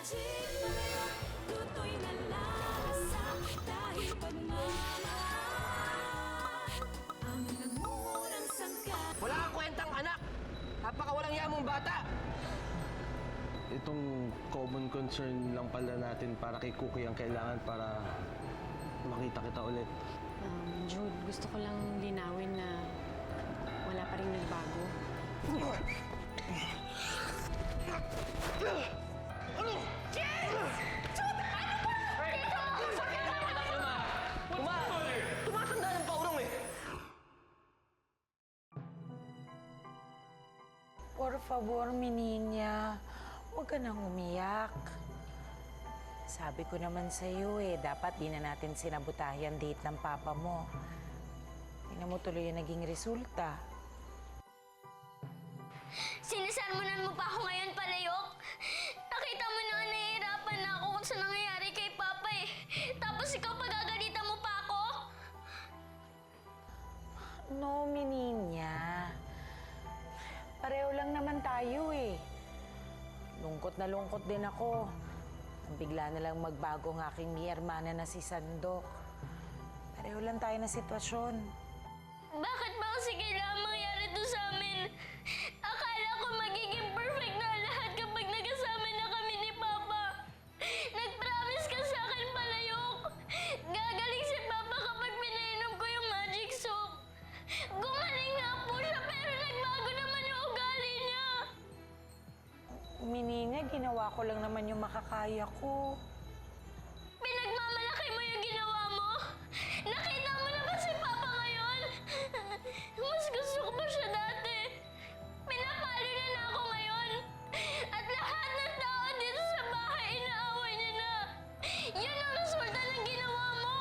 magic palayok, lutoy na lasa, dahil pagmamahal ang nagmumurang sangkap. Wala kang kwentang anak! Napakawalang yamong bata! Itong common concern lang pala natin para kay Cookie ang kailangan para makita kita ulit. Jude, gusto ko lang linawin na wala pa rin nagbago. Ano? Yes! Jude! Ano ba? Ito! Sakit na naman ako naman! Tumatanda ng paurong eh! Por favor, mi niña, huwag ka nang umiyak. Sabi ko naman sa'yo dapat di na natin sinabutahe ang date ng papa mo. Tingnan mo tuloy yung naging resulta. Sinisermonan mo pa ako ngayon, Palayok. Nakita mo na nahihirapan na ako kung sa nangyayari kay Papa eh. Tapos ikaw pagagalitan mo pa ako? No, mi niña. Pareho lang naman tayo Lungkot na lungkot din ako. Ang bigla na lang magbago ang aking mi hermana na si Sandok. Pareho lang tayo na sitwasyon. Bakit ba kasi kailangan mangyari to sa amin? Akala ko magiging perfect na lahat kapag nagkasama na kami ni Papa. Nag-promise ka sa akin, Palayok. Gagaling si Papa kapag pinainom ko yung magic soup. Gumaling nga po siya pero nagbago naman yung ugali niya. Mi niña, ginawa ko lang naman yung makakaya ko. Pinagmamalaki mo yung ginawa mo? Nakita mo na ba si Papa ngayon? Mas gusto ko pa siya dati. Pinapalo niya na ako ngayon. At lahat ng tao dito sa bahay, inaaway niya na. Yun ang resulta ng ginawa mo.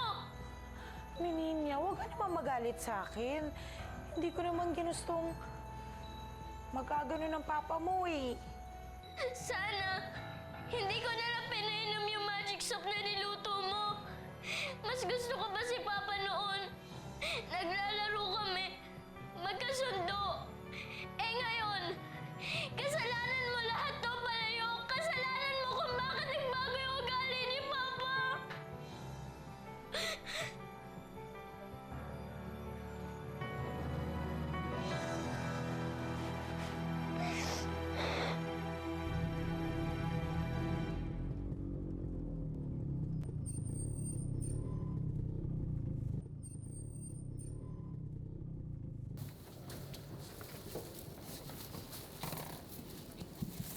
Mi niña, huwag ka naman magalit sa akin. Hindi ko naman ginustong magkagano ng papa mo Sana, hindi ko na lang pinainom yung magic soup na niluto mo. Mas gusto ko pa si Papa noon. Naglalaro kami. Magkasundo. Eh ngayon, kasalanan mo lahat to, Palayok. Kasalanan mo kung bakit nagbago yung ugali ni Papa.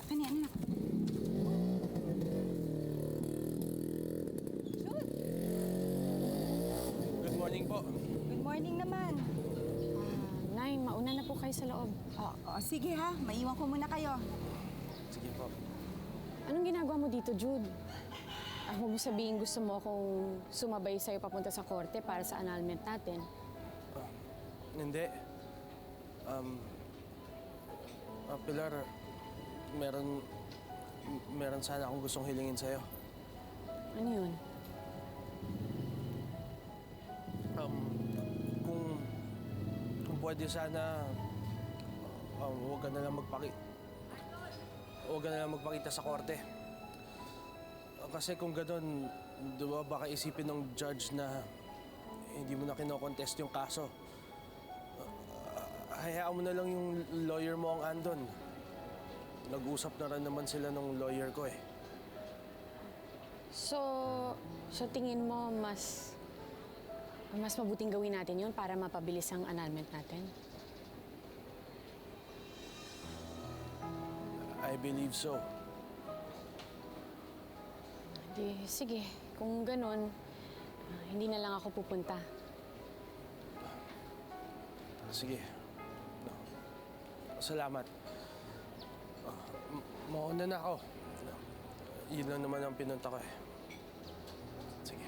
Ano yan, anak? Good morning po. Good morning naman. Nay, mauna na po kayo sa loob. Sige ha, maiwan ko muna kayo. Sige po. Anong ginagawa mo dito, Jude? Huwag mo sabihin gusto mo akong sumabay sa'yo papunta sa korte para sa annulment natin. Hindi. Pilar, meron sana akong gustong hilingin sa'yo. Ano yun? Kung pwede sana, huwag ka na lang magpakita sa korte. Kasi kung gano'n, di ba baka isipin ng judge na hindi mo na kinokontest yung kaso. Hayaan mo na lang yung lawyer mo ang andon. Nag-usap na rin naman sila ng lawyer ko So tingin mo mas mabuting gawin natin yun para mapabilis ang annulment natin? I believe so. Sige. Kung ganun, hindi na lang ako pupunta. Sige. Salamat. Mauna na ako. Yun lang naman ang pinunta ko Sige.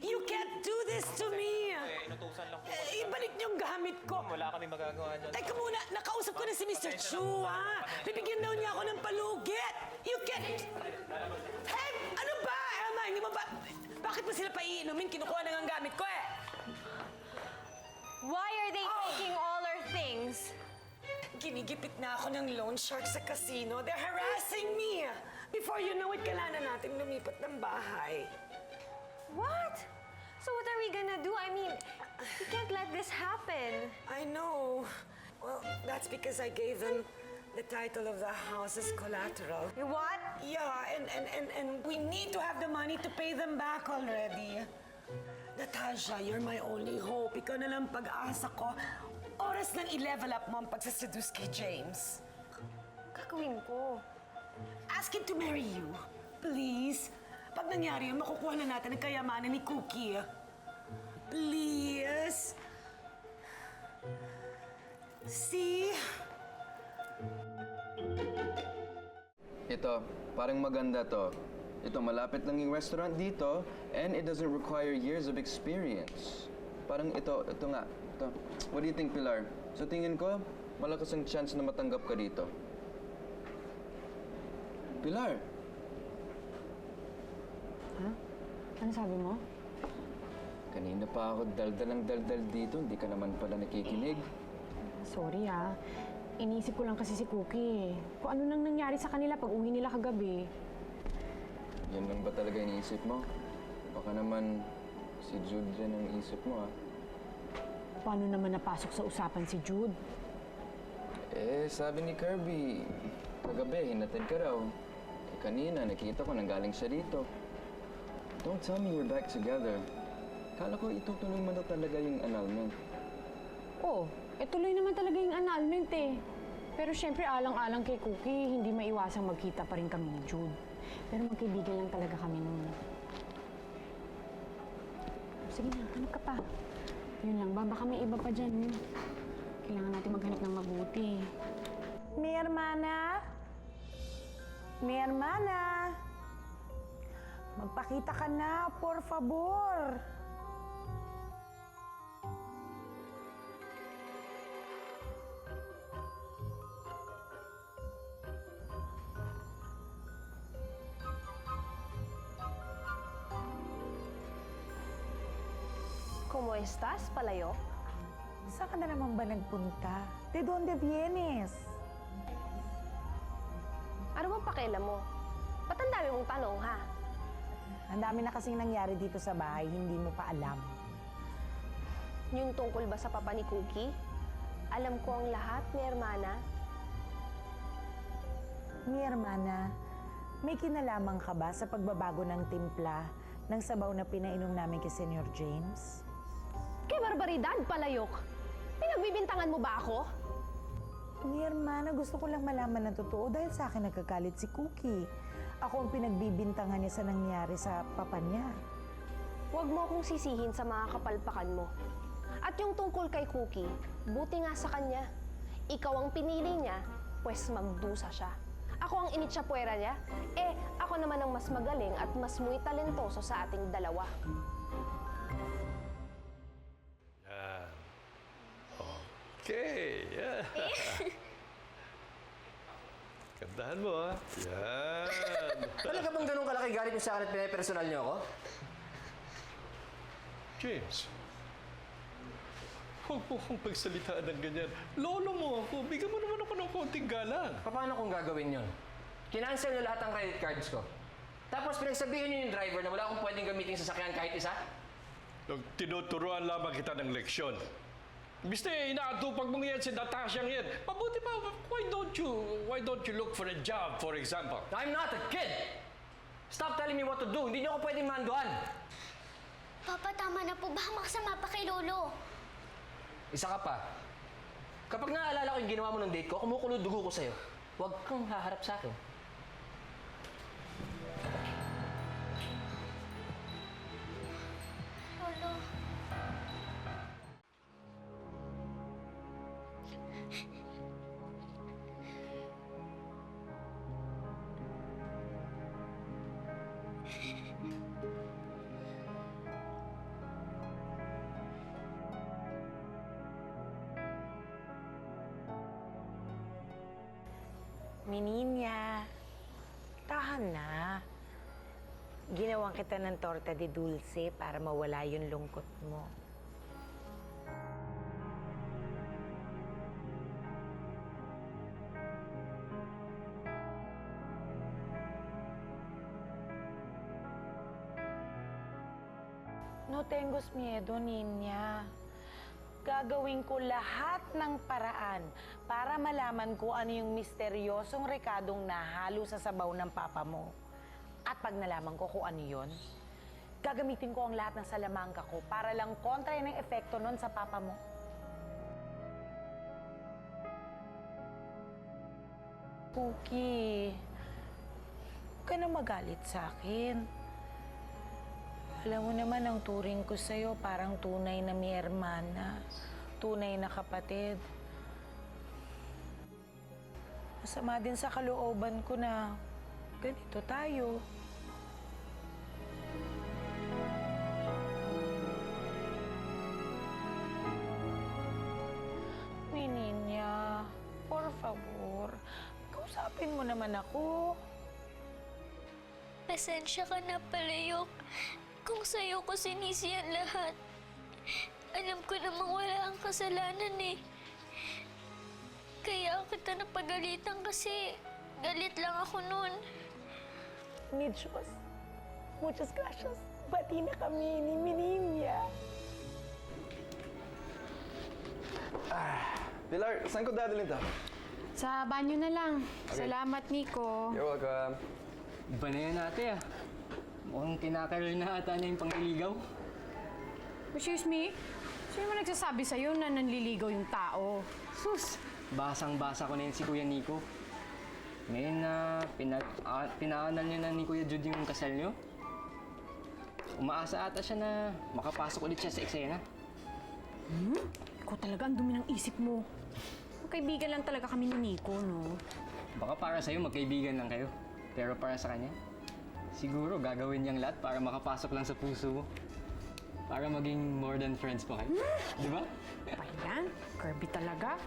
You to me! Inutusan lang po. Ibalik niyo yung gamit ko! Wala kami magagawa dyan. Teka muna, nakausap ko na si Mr. Chu, ha? Bibigyan daw niya ako ng palugit! You can't... Hey! Ano ba, Emma? Hindi mo ba... Bakit mo sila paiinumin? Kinukuha na nga ang gamit ko, eh! Why are they taking all our things? Ginigipit na ako ng loan shark sa casino. They're harassing me! Before you know it, kailangan natin lumipat ng bahay. What? So what are we gonna do? I mean, we can't let this happen. I know. Well, that's because I gave them the title of the house as collateral. You what? Yeah, and we need to have the money to pay them back already. Natasha, you're my only hope. Ikaw na lang pag-asa ko. Oras nang i-level up mo ang pagsaseduce kay James. Gagawin ko. Ask him to marry you. Please. Pag nangyari yun, makukuha na natin ang kayamanan ni Cookie. Please. See? Ito, parang maganda to. Ito, malapit lang yung restaurant dito and it doesn't require years of experience. Parang ito nga. Ito. What do you think, Pilar? Sa tingin ko, malakas ang chance na matanggap ka dito. Pilar! Ha? Ano sabi mo? Kanina pa ako daldal ng daldal dito, hindi ka naman pala nakikinig. Sorry Inisip ko lang kasi si Cookie. Kung ano nang nangyari sa kanila pag uwi nila kagabi. Yan lang ba talaga iniisip mo? Baka naman si Jude yan ang isip mo, Paano naman napasok sa usapan si Jude? Sabi ni Kirby, kagabi, hinatid ka raw. Kanina, nakita ko nanggaling siya dito. Don't tell me we're back together. Kala ko itutuloy mo na talaga yung annulment. Tuloy naman talaga yung annulment Pero syempre, alang-alang kay Cookie, hindi maiwasang magkita pa rin kami ni Jude. Pero magkaibigan lang talaga kami nun. Sige na, hanap ka pa. Yun lang ba? Baka may iba pa dyan. Kailangan natin maghanap ng mabuti. Mi hermana? Mi hermana? Magpakita ka na, por favor. ¿Cómo estás, Palayok? Saan ka na naman ba nagpunta? De donde vienes? Ano bang pakialam mo? Ba't ang dami mong tanong, ha? Ang dami na kasing nangyari dito sa bahay, hindi mo pa alam. Yung tungkol ba sa papa ni Cookie? Alam ko ang lahat, mi hermana. Mi hermana, may kinalaman ka ba sa pagbabago ng timpla ng sabaw na pinainom namin kay Senyor James? Kay barbaridad, Palayok! Pinagbibintangan mo ba ako? Mi hermana, gusto ko lang malaman ng totoo dahil sa akin nagkakalit si Cookie. Ako ang pinagbibintangan niya sa nangyari sa papa niya. Huwag mo akong sisihin sa mga kapalpakan mo. At yung tungkol kay Cookie, buti nga sa kanya. Ikaw ang pinili niya, pues magdusa siya. Ako ang initsyapuera niya, ako naman ang mas magaling at mas muy talentoso sa ating dalawa. Okay, yeah. Kandahan mo, ha? Yan. Talaga bang ganun kalaki galit niyo sa akin at pinapersonal niyo ako? James, huwag mo kong pagsalitaan ng ganyan. Lolo mo ako, bigyan mo naman ako ng konting galang. Paano kung gagawin yun? Kinancel niyo lahat ng credit cards ko. Tapos pinagsabihin niyo yung driver na wala akong pwedeng gamitin sa sasakyan kahit isa? Tinuturuan lamang kita ng leksyon. Imbis na inaatupag mong yan si Natasha yan. Mabuti pa, why don't you look for a job, for example? I'm not a kid! Stop telling me what to do. Hindi niyo ako pwedeng manduan. Papa, tama na po ba? Makasama pa kay Lolo. Isa ka pa. Kapag naaalala ko yung ginawa mo ng date ko, kumukulo dugo ko sa'yo. Huwag kang haharap sa akin. Lolo. Mininya, tahan na. Ginawan kita ng torta de dulce para mawala yung lungkot mo. No tengos miedo, Ninya. Gagawin ko lahat ng paraan para malaman ko ano yung misteryosong rekadong nahalo sa sabaw ng papa mo. At pag nalaman ko kung ano yun, gagamitin ko ang lahat ng salamangka ko para lang kontra ng epekto nun sa papa mo. Cookie, huwag ka na magalit sa akin. Alam mo naman, ang turing ko sa'yo parang tunay na mi hermana, tunay na kapatid. Masama din sa kalooban ko na ganito tayo. Mi niña, por favor, kausapin mo naman ako. Pasensya ka na, Palayok. Kung sa'yo ko sinisi ang lahat. Alam ko namang wala ang kasalanan eh. Kaya kita napagalitan kasi galit lang ako nun. Ni Diyos, muchas gracias. Bati na kami ni Mininya. Pilar, saan ko dadalhin to? Sa banyo na lang. Salamat, Nico. You're welcome. Iba na yan ate ah. Mukhang kinakarol na ata na yung pangliligaw. Excuse me? Sino mo nagsasabi sa'yo na nanliligaw yung tao? Sus! Basang-basa ko na yun si Kuya Nico. Ngayon na pinaanal niyo na ni Kuya Jude yung kasal niyo, umaasa ata siya na makapasok ulit siya sa eksena. Ikaw talaga ang dumi ng isip mo. Magkaibigan lang talaga kami ni Nico, no? Baka para sa'yo magkaibigan lang kayo. Pero para sa kanya, siguro gagawin niyang lahat para makapasok lang sa puso mo. Para maging more than friends pa kayo. Di ba? Pa yan? Kirby talaga?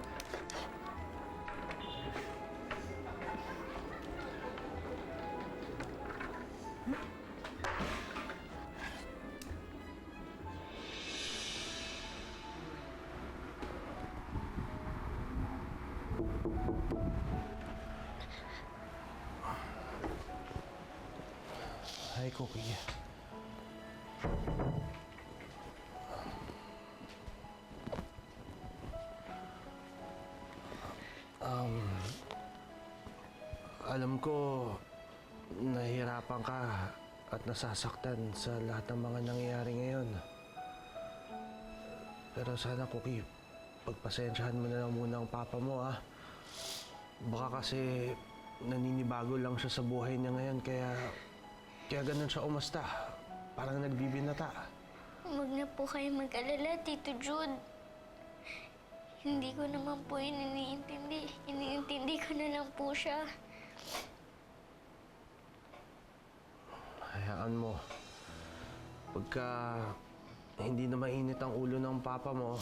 Hi, Cookie. Alam ko, nahihirapan ka at nasasaktan sa lahat ng mga nangyayari ngayon. Pero sana, Cookie, pagpasensyahan mo na lang muna ang papa mo, ah. Baka kasi naninibago lang siya sa buhay niya ngayon, kaya ganun siya umasta. Parang nagbibinata. Huwag na po kayo mag-alala, Tito Jude. Hindi ko naman po yun iniintindi. Iniintindi ko na lang po siya. Hayaan mo. Pagka hindi na mainit ang ulo ng papa mo,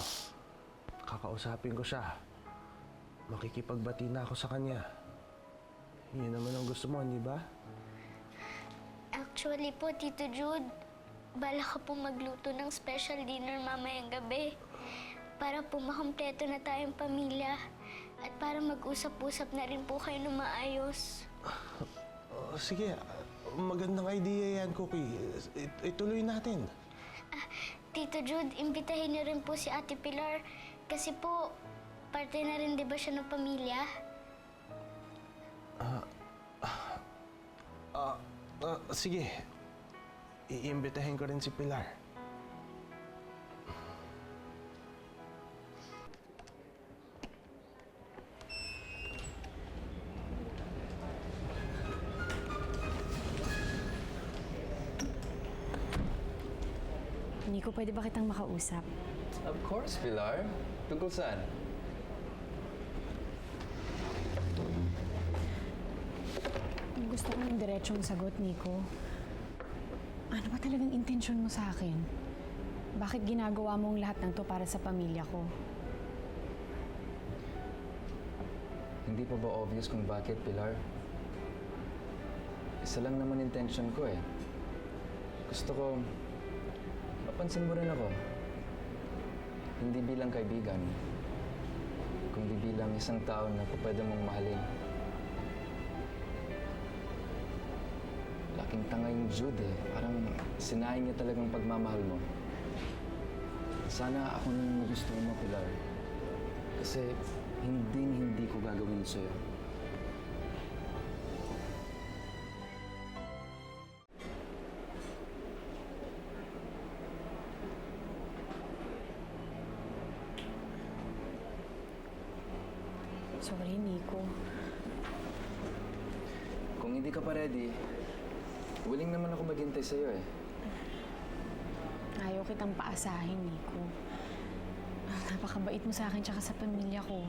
kakausapin ko siya. Makikipagbati na ako sa kanya. Yun naman ang gusto mo, hindi ba? Actually po, Tito Jude, bala ko po magluto ng special dinner mamayang gabi. Para po makompleto na tayong pamilya. At para mag-usap-usap na rin po kayo ng maayos. Sige, magandang idea yan, Cookie. Ituloy natin. Tito Jude, imbitahin niyo rin po si Ate Pilar. Kasi po, parte na rin di ba siya ng pamilya? Sige. Iimbitahin ko rin si Pilar. Nico, pwede ba kitang makausap? Of course, Pilar. Tungkol saan? Gusto ko ng diretsong sagot, Nico. Ano ba talagang intensyon mo sa akin? Bakit ginagawa mo ang lahat ng to para sa pamilya ko? Hindi pa ba obvious kung bakit, Pilar? Isa lang naman intention ko eh. Gusto ko, mapansin mo rin ako. Hindi bilang kaibigan, kundi bilang isang tao na pwede mong mahalin. Laking tanga yung Jude eh. Parang sinaing niya talagang pagmamahal mo. Sana ako nang magustuhan mo, Pilar. Kasi hindi ko gagawin sa'yo. Sorry, Nico. Kung hindi ka pa ready, willing naman ako maghintay sa'yo eh. Ayaw kitang paasahin, Nico. Napakabait mo sa akin tsaka sa pamilya ko.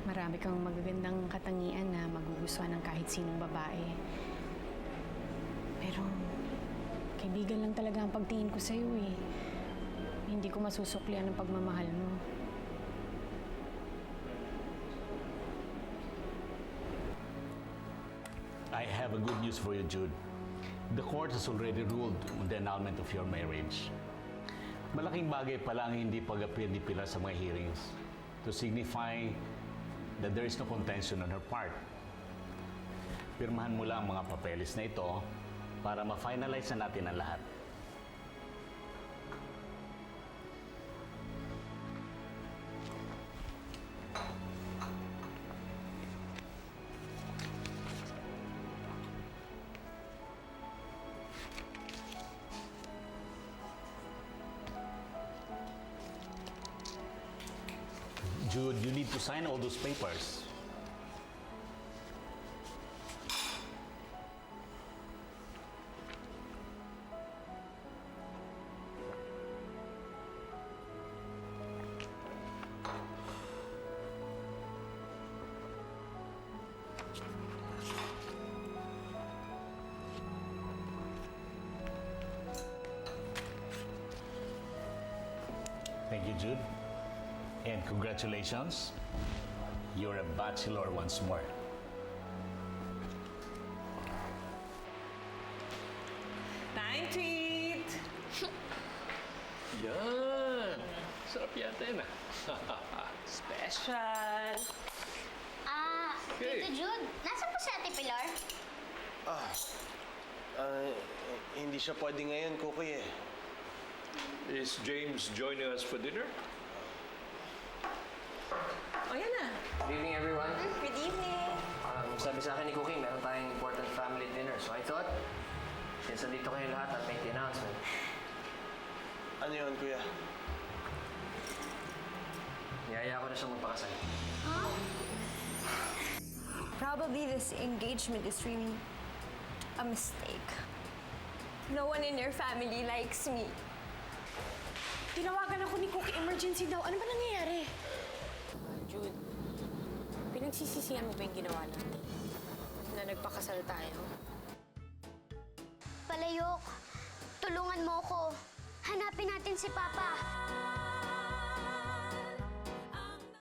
Marami kang magagandang katangian na magugustuhan ng kahit sinong babae. Pero, kaibigan lang talaga ang pagtingin ko sa'yo eh. Hindi ko masusuklian ang pagmamahal mo. I have a good news for you, Jude. The court has already ruled on the annulment of your marriage. Malaking bagay pala ang hindi pag-appear ni Pilar sa mga hearings to signify that there is no contention on her part. Pirmahan mo lang ang mga papeles na ito para ma-finalize na natin ang lahat. Jude, you need to sign all those papers. Thank you, Jude. And congratulations, you're a bachelor once more. Time to eat! Yan! Sarap yata yun ah. Special! Tito Jude, nasa po si Ate Pilar? Hindi siya pwede ngayon, Cookie eh. Is James joining us for dinner? O yan na. Good evening, everyone. Good evening. Sabi sa akin ni Cookie, meron tayong important family dinner. So I thought, since nandito kayo lahat, I'll make the announcement. Ano yun, Kuya? Niyaya ko na siyang magpakasal. Probably this engagement is really a mistake. No one in your family likes me. Tinawagan ako ni Cookie, emergency daw. Ano ba nangyayari? Jude, pinagsisisihan mo ba yung ginawa natin? Na nagpakasal tayo? Palayok, tulungan mo ko. Hanapin natin si Papa.